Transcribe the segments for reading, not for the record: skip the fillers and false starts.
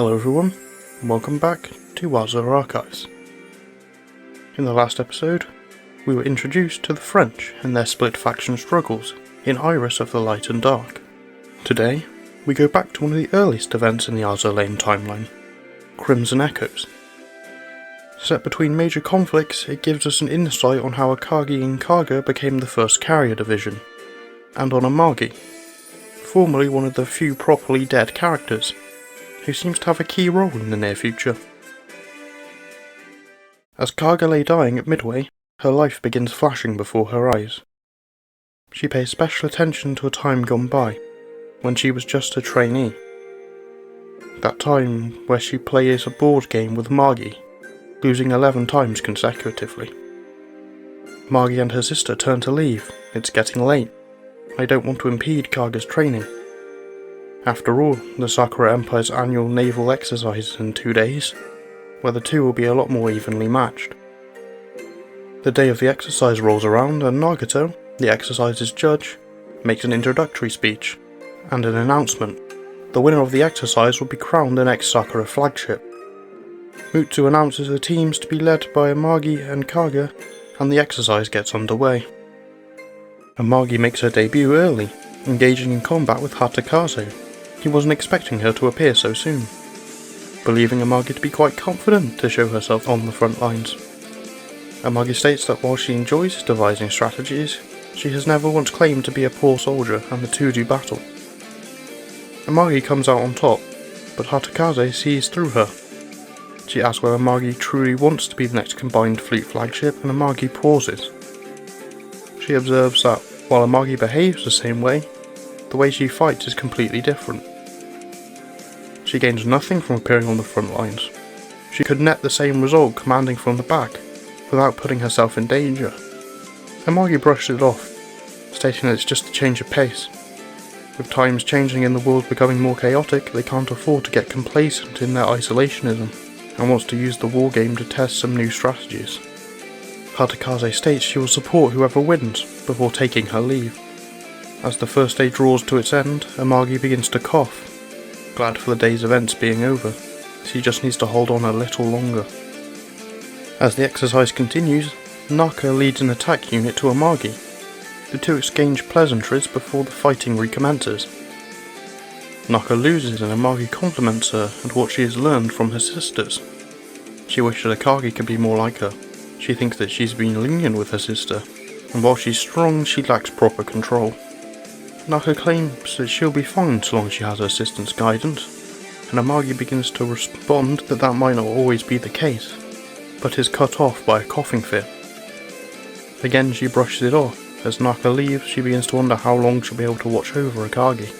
Hello everyone, and welcome back to Azur Archives. In the last episode, we were introduced to the French and their split faction struggles in Iris of the Light and Dark. Today, we go back to one of the earliest events in the Azur Lane timeline, Crimson Echoes. Set between major conflicts, it gives us an insight on how Akagi and Kaga became the first carrier division, and on Amagi, formerly one of the few properly dead characters, who seems to have a key role in the near future. As Kaga lay dying at Midway, her life begins flashing before her eyes. She pays special attention to a time gone by, when she was just a trainee. That time where she plays a board game with Margie, losing 11 times consecutively. Margie and her sister turn to leave. It's getting late. I don't want to impede Kaga's training. After all, the Sakura Empire's annual naval exercise is in 2 days, where the two will be a lot more evenly matched. The day of the exercise rolls around and Nagato, the exercise's judge, makes an introductory speech and an announcement. The winner of the exercise will be crowned the next Sakura flagship. Mutsu announces the teams to be led by Amagi and Kaga, and the exercise gets underway. Amagi makes her debut early, engaging in combat with Hatakaze. He wasn't expecting her to appear so soon, believing Amagi to be quite confident to show herself on the front lines. Amagi states that while she enjoys devising strategies, she has never once claimed to be a poor soldier, and the two do battle. Amagi comes out on top, but Hatakaze sees through her. She asks whether Amagi truly wants to be the next combined fleet flagship, and Amagi pauses. She observes that while Amagi behaves the same way, the way she fights is completely different. She gains nothing from appearing on the front lines. She could net the same result commanding from the back, without putting herself in danger. Amagi brushes it off, stating that it's just a change of pace. With times changing and the world becoming more chaotic, they can't afford to get complacent in their isolationism, and wants to use the wargame to test some new strategies. Hatakaze states she will support whoever wins, before taking her leave. As the first day draws to its end, Amagi begins to cough, glad for the day's events being over. She just needs to hold on a little longer. As the exercise continues, Naka leads an attack unit to Amagi. The two exchange pleasantries before the fighting recommences. Naka loses and Amagi compliments her and what she has learned from her sisters. She wishes Akagi could be more like her. She thinks that she's been lenient with her sister, and while she's strong, she lacks proper control. Naka claims that she'll be fine so long as she has her assistant's guidance, and Amagi begins to respond that that might not always be the case, but is cut off by a coughing fit. Again she brushes it off. As Naka leaves, she begins to wonder how long she'll be able to watch over Akagi.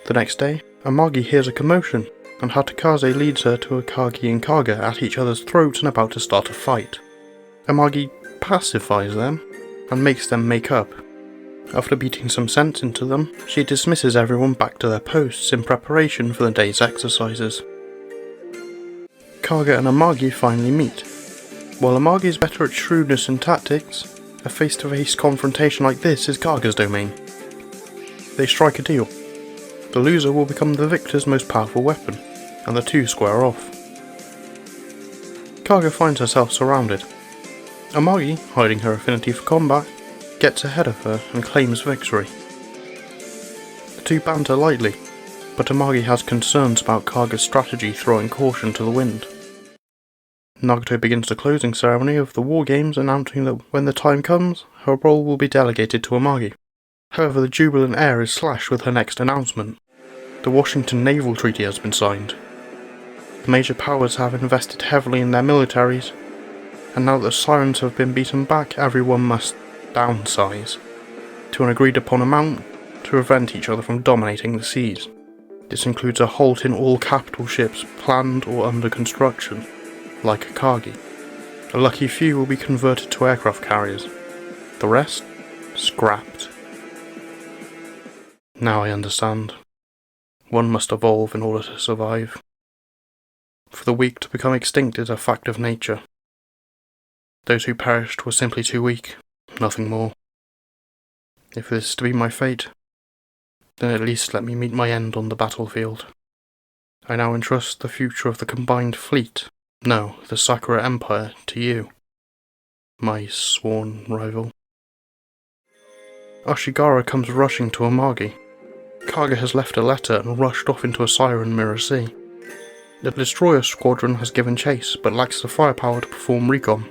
The next day, Amagi hears a commotion, and Hatakaze leads her to Akagi and Kaga at each other's throats and about to start a fight. Amagi pacifies them, and makes them make up. After beating some sense into them, she dismisses everyone back to their posts in preparation for the day's exercises. Kaga and Amagi finally meet. While Amagi is better at shrewdness and tactics, a face-to-face confrontation like this is Kaga's domain. They strike a deal. The loser will become the victor's most powerful weapon, and the two square off. Kaga finds herself surrounded. Amagi, hiding her affinity for combat, gets ahead of her and claims victory. The two banter lightly, but Amagi has concerns about Kaga's strategy throwing caution to the wind. Nagato begins the closing ceremony of the war games, announcing that when the time comes, her role will be delegated to Amagi. However, the jubilant air is slashed with her next announcement. The Washington Naval Treaty has been signed. The major powers have invested heavily in their militaries, and now that the sirens have been beaten back, everyone must downsize to an agreed upon amount to prevent each other from dominating the seas. This includes a halt in all capital ships planned or under construction, like Akagi. A lucky few will be converted to aircraft carriers. The rest, scrapped. Now I understand. One must evolve in order to survive. For the weak to become extinct is a fact of nature. Those who perished were simply too weak, nothing more. If this is to be my fate, then at least let me meet my end on the battlefield. I now entrust the future of the combined fleet, no, the Sakura Empire, to you, my sworn rival. Ashigara comes rushing to Amagi. Kaga has left a letter and rushed off into a siren mirror sea. The destroyer squadron has given chase, but lacks the firepower to perform recon.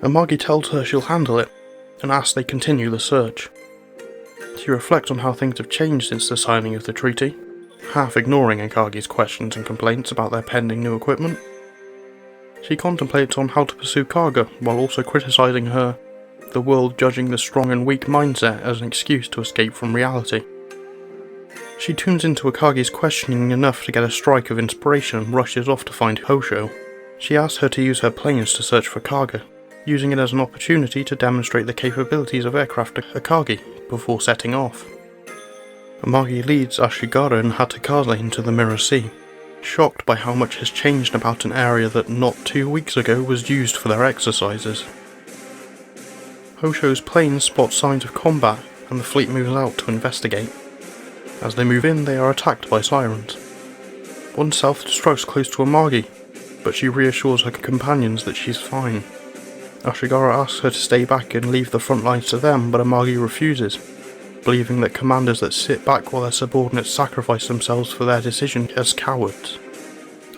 Amagi tells her she'll handle it, and asks they continue the search. She reflects on how things have changed since the signing of the treaty, half ignoring Akagi's questions and complaints about their pending new equipment. She contemplates on how to pursue Kaga, while also criticising her, the world judging the strong and weak mindset as an excuse to escape from reality. She tunes into Akagi's questioning enough to get a strike of inspiration and rushes off to find Hosho. She asks her to use her planes to search for Kaga, using it as an opportunity to demonstrate the capabilities of aircraft to Akagi before setting off. Amagi leads Ashigara and Hatakaze into the Mirror Sea, shocked by how much has changed about an area that not 2 weeks ago was used for their exercises. Hosho's plane spots signs of combat and the fleet moves out to investigate. As they move in, they are attacked by sirens. One self-destructs close to Amagi, but she reassures her companions that she's fine. Ashigara asks her to stay back and leave the front lines to them, but Amagi refuses, believing that commanders that sit back while their subordinates sacrifice themselves for their decision as cowards.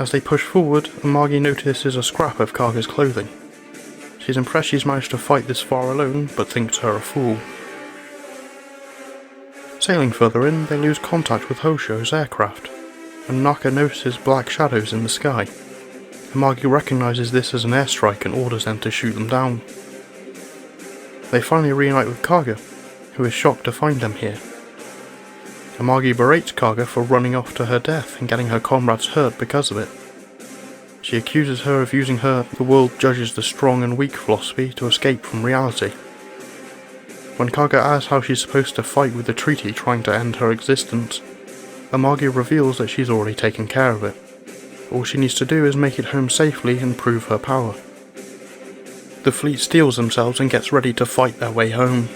As they push forward, Amagi notices a scrap of Kaga's clothing. She's impressed she's managed to fight this far alone, but thinks her a fool. Sailing further in, they lose contact with Hosho's aircraft, and Naka notices black shadows in the sky. Amagi recognises this as an airstrike and orders them to shoot them down. They finally reunite with Kaga, who is shocked to find them here. Amagi berates Kaga for running off to her death and getting her comrades hurt because of it. She accuses her of using her "the world judges the strong and weak" philosophy to escape from reality. When Kaga asks how she's supposed to fight with the treaty trying to end her existence, Amagi reveals that she's already taken care of it. All she needs to do is make it home safely and prove her power. The fleet steels themselves and gets ready to fight their way home.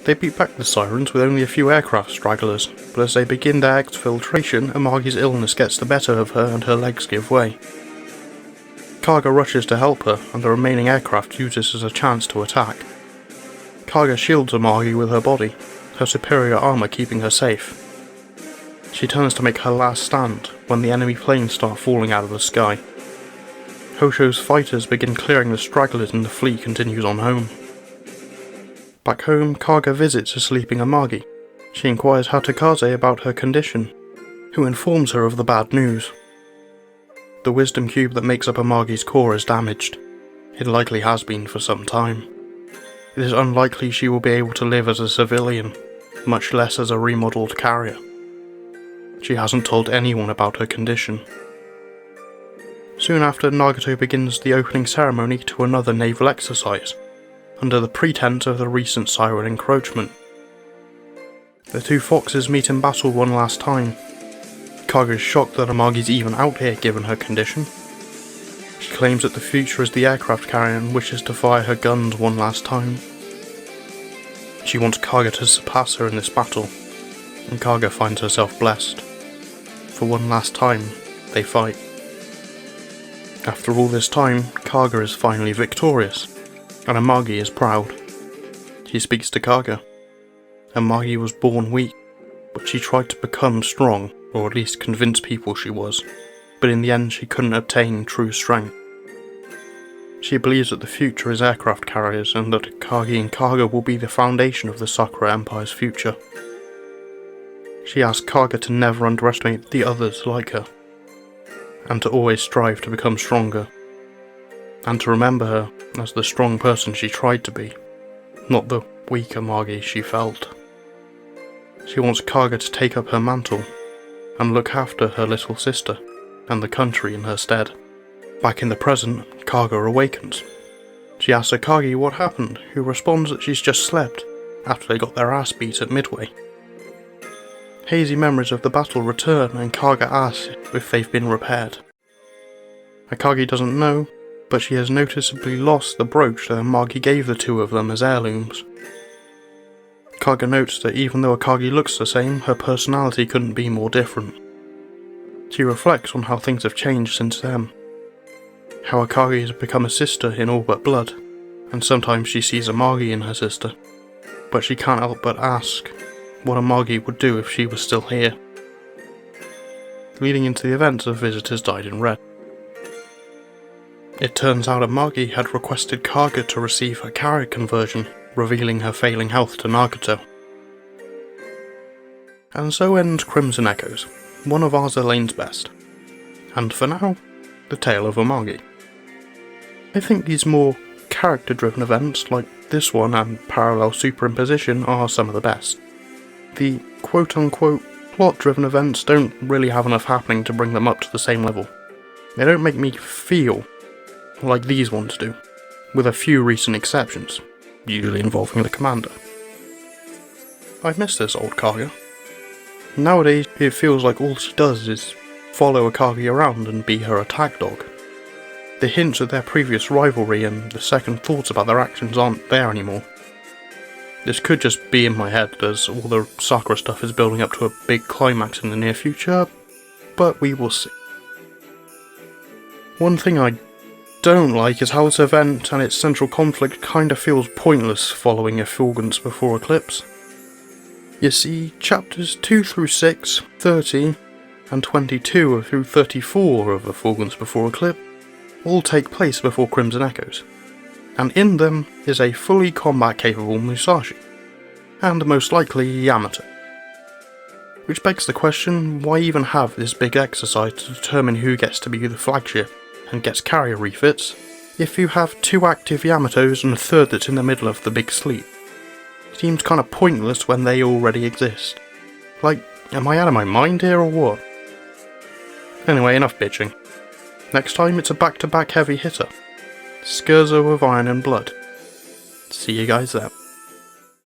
They beat back the sirens with only a few aircraft stragglers, but as they begin their exfiltration, Amagi's illness gets the better of her and her legs give way. Kaga rushes to help her, and the remaining aircraft use this as a chance to attack. Kaga shields Amagi with her body, her superior armour keeping her safe. She turns to make her last stand when the enemy planes start falling out of the sky. Hosho's fighters begin clearing the stragglers and the fleet continues on home. Back home, Kaga visits a sleeping Amagi. She inquires Hatakaze about her condition, who informs her of the bad news. The wisdom cube that makes up Amagi's core is damaged. It likely has been for some time. It is unlikely she will be able to live as a civilian, much less as a remodeled carrier. She hasn't told anyone about her condition. Soon after, Nagato begins the opening ceremony to another naval exercise, under the pretense of the recent siren encroachment. The two foxes meet in battle one last time. Kaga is shocked that Amagi's even out here given her condition. She claims that the future is the aircraft carrier and wishes to fire her guns one last time. She wants Kaga to surpass her in this battle, and Kaga finds herself blessed. For one last time, they fight. After all this time, Kaga is finally victorious, and Amagi is proud. She speaks to Kaga. Amagi was born weak, but she tried to become strong, or at least convince people she was, but in the end she couldn't obtain true strength. She believes that the future is aircraft carriers, and that Akagi and Kaga will be the foundation of the Sakura Empire's future. She asks Kaga to never underestimate the others like her, and to always strive to become stronger, and to remember her as the strong person she tried to be, not the weak Amagi she felt. She wants Kaga to take up her mantle, and look after her little sister, and the country in her stead. Back in the present, Kaga awakens. She asks Akagi what happened, who responds that she's just slept, after they got their ass beat at Midway. Hazy memories of the battle return, and Kaga asks if they've been repaired. Akagi doesn't know, but she has noticeably lost the brooch that Amagi gave the two of them as heirlooms. Kaga notes that even though Akagi looks the same, her personality couldn't be more different. She reflects on how things have changed since then. How Akagi has become a sister in all but blood, and sometimes she sees Amagi in her sister, but she can't help but ask what Amagi would do if she was still here. Leading into the events of Visitors Died in Red. It turns out Amagi had requested Kaga to receive her carrier conversion, revealing her failing health to Nagato. And so ends Crimson Echoes, one of Azur Lane's best. And for now, the tale of Amagi. I think these more character-driven events, like this one and Parallel Superimposition, are some of the best. The quote-unquote plot-driven events don't really have enough happening to bring them up to the same level. They don't make me feel like these ones do, with a few recent exceptions, usually involving the commander. I miss this old Kaga. Nowadays, it feels like all she does is follow Akagi around and be her attack dog. The hints at their previous rivalry and the second thoughts about their actions aren't there anymore. This could just be in my head, as all the Sakura stuff is building up to a big climax in the near future, but we will see. One thing I don't like is how this event and its central conflict kinda feels pointless following Effulgence Before Eclipse. You see, chapters 2 through 6, 30, and 22 through 34 of Effulgence Before Eclipse all take place before Crimson Echoes, and in them is a fully combat-capable Musashi, and most likely Yamato. Which begs the question, why even have this big exercise to determine who gets to be the flagship and gets carrier refits, if you have 2 active Yamatos and a third that's in the middle of the big sleep? Seems kinda pointless when they already exist. Like, am I out of my mind here or what? Anyway, enough bitching. Next time it's a back-to-back heavy hitter. Scherzo of Iron and Blood. See you guys then.